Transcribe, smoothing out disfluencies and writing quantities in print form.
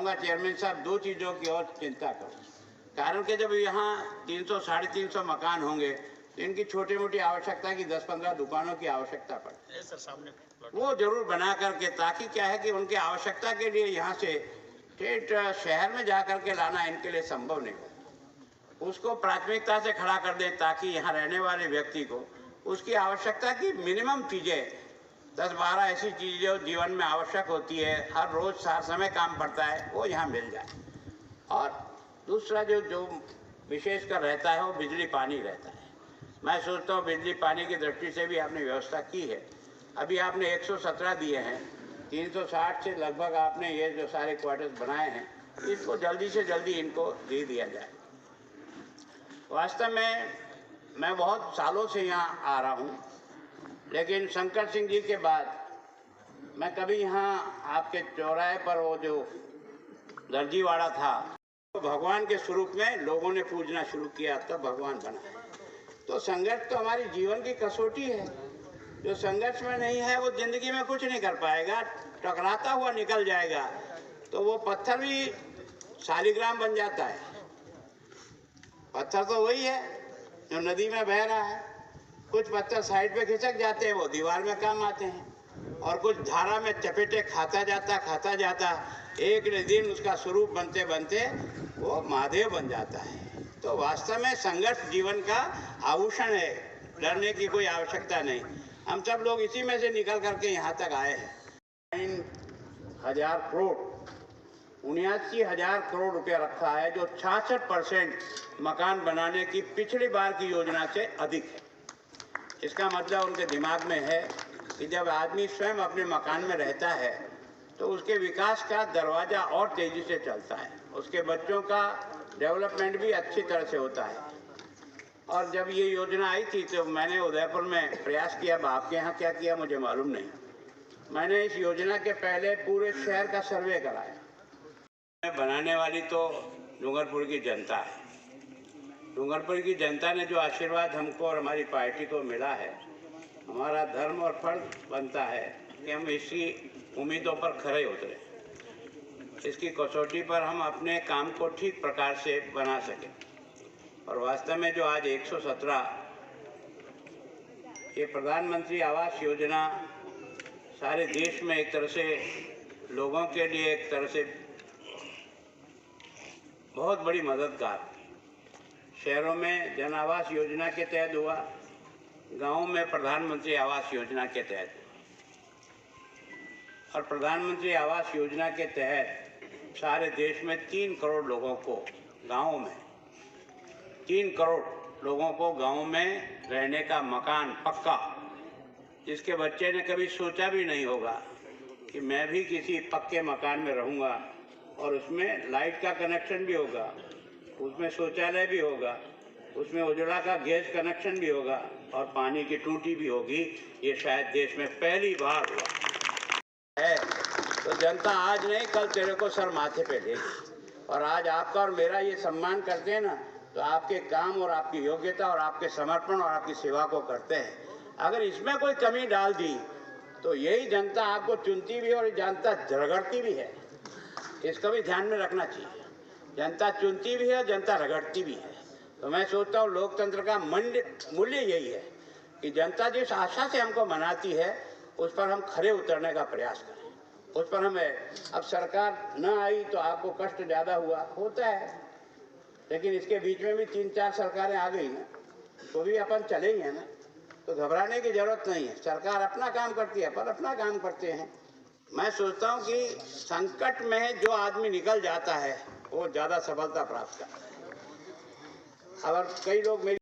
चाहूँगा चेयरमैन साहब, दो चीज़ों की और चिंता करो। कारण कि जब यहाँ 300 साढ़े 300 मकान होंगे तो इनकी छोटी मोटी आवश्यकता की 10-15 दुकानों की आवश्यकता पड़े, वो जरूर बना करके, ताकि क्या है कि उनकी आवश्यकता के लिए यहाँ से ठेठ शहर में जा कर के लाना इनके लिए संभव नहीं हो। उसको प्राथमिकता से खड़ा कर दें ताकि यहाँ रहने वाले व्यक्ति को उसकी आवश्यकता की मिनिमम चीज़ें, 10-12 ऐसी चीज़ें जो जीवन में आवश्यक होती है, हर रोज़ हर समय काम पड़ता है, वो यहाँ मिल जाए। और दूसरा जो विशेषकर रहता है वो बिजली पानी रहता है। मैं सोचता हूँ बिजली पानी की दृष्टि से भी आपने व्यवस्था की है। अभी आपने 117 दिए हैं, 360 से लगभग आपने ये जो सारे क्वार्टर्स बनाए हैं, इसको जल्दी से जल्दी इनको दे दिया जाए। वास्तव में मैं बहुत सालों से यहाँ आ रहा हूँ, लेकिन शंकर सिंह जी के बाद मैं कभी यहाँ आपके चौराहे पर वो जो दर्जीवाड़ा था, तो भगवान के स्वरूप में लोगों ने पूजना शुरू किया, तब भगवान बना। तो संघर्ष तो हमारी जीवन की कसौटी है। जो संघर्ष में नहीं है वो जिंदगी में कुछ नहीं कर पाएगा, टकराता हुआ निकल जाएगा। तो वो पत्थर भी शालिग्राम बन जाता है। पत्थर तो वही है जो नदी में बह रहा है। कुछ पत्थर साइड पे खिसक जाते हैं, वो दीवार में काम आते हैं, और कुछ धारा में चपेटे खाता जाता, एक दिन उसका स्वरूप बनते बनते वो महादेव बन जाता है। तो वास्तव में संघर्ष जीवन का आभूषण है, डरने की कोई आवश्यकता नहीं। हम सब लोग इसी में से निकल करके यहाँ तक आए हैं। 9,000 करोड़ 79,000 करोड़ रुपया रखा है, जो 66% मकान बनाने की पिछली बार की योजना से अधिक है। इसका मतलब उनके दिमाग में है कि जब आदमी स्वयं अपने मकान में रहता है तो उसके विकास का दरवाज़ा और तेज़ी से चलता है, उसके बच्चों का डेवलपमेंट भी अच्छी तरह से होता है। और जब ये योजना आई थी तो मैंने उदयपुर में प्रयास किया, आपके यहाँ क्या किया मुझे मालूम नहीं। मैंने इस योजना के पहले पूरे शहर का सर्वे कराया। बनाने वाली तो डूंगरपुर की जनता है। डूंगरपुर की जनता ने जो आशीर्वाद हमको और हमारी पार्टी को मिला है, हमारा धर्म और फर्ज बनता है कि हम इसी उम्मीदों पर खरे उतरे, इसकी कसौटी पर हम अपने काम को ठीक प्रकार से बना सकें। और वास्तव में जो आज 117 ये प्रधानमंत्री आवास योजना सारे देश में एक तरह से लोगों के लिए एक तरह से बहुत बड़ी मददगार। शहरों में जन आवास योजना के तहत हुआ, गाँव में प्रधानमंत्री आवास योजना के तहत। और प्रधानमंत्री आवास योजना के तहत सारे देश में 3 करोड़ लोगों को गाँव में 3 करोड़ लोगों को गाँव में रहने का मकान पक्का, जिसके बच्चे ने कभी सोचा भी नहीं होगा कि मैं भी किसी पक्के मकान में रहूँगा, और उसमें लाइट का कनेक्शन भी होगा, उसमें शौचालय भी होगा, उसमें उज्ज्वला का गैस कनेक्शन भी होगा, और पानी की टूटी भी होगी। ये शायद देश में पहली बार हुआ है। तो जनता आज नहीं कल तेरे को सर माथे पे देगी। और आज आपका और मेरा ये सम्मान करते हैं ना, तो आपके काम और आपकी योग्यता और आपके समर्पण और आपकी सेवा को करते हैं। अगर इसमें कोई कमी डाल दी तो यही जनता आपको चुनती भी है और जनता रगड़ती भी है। इसका भी ध्यान में रखना चाहिए। जनता चुनती भी है, जनता रगड़ती भी है। तो मैं सोचता हूँ लोकतंत्र का मूल्य यही है कि जनता जिस आशा से हमको मनाती है उस पर हम खरे उतरने का प्रयास करें। उस पर हमें, अब सरकार न आई तो आपको कष्ट ज़्यादा होता है, लेकिन इसके बीच में भी 3-4 सरकारें आ गई ना, तो भी अपन चलेंगे ना, तो घबराने की जरूरत नहीं है। सरकार अपना काम करती है, पर अपना काम करते हैं। मैं सोचता हूँ कि संकट में जो आदमी निकल जाता है वो ज़्यादा सफलता प्राप्त करता है। अगर कई लोग मेरी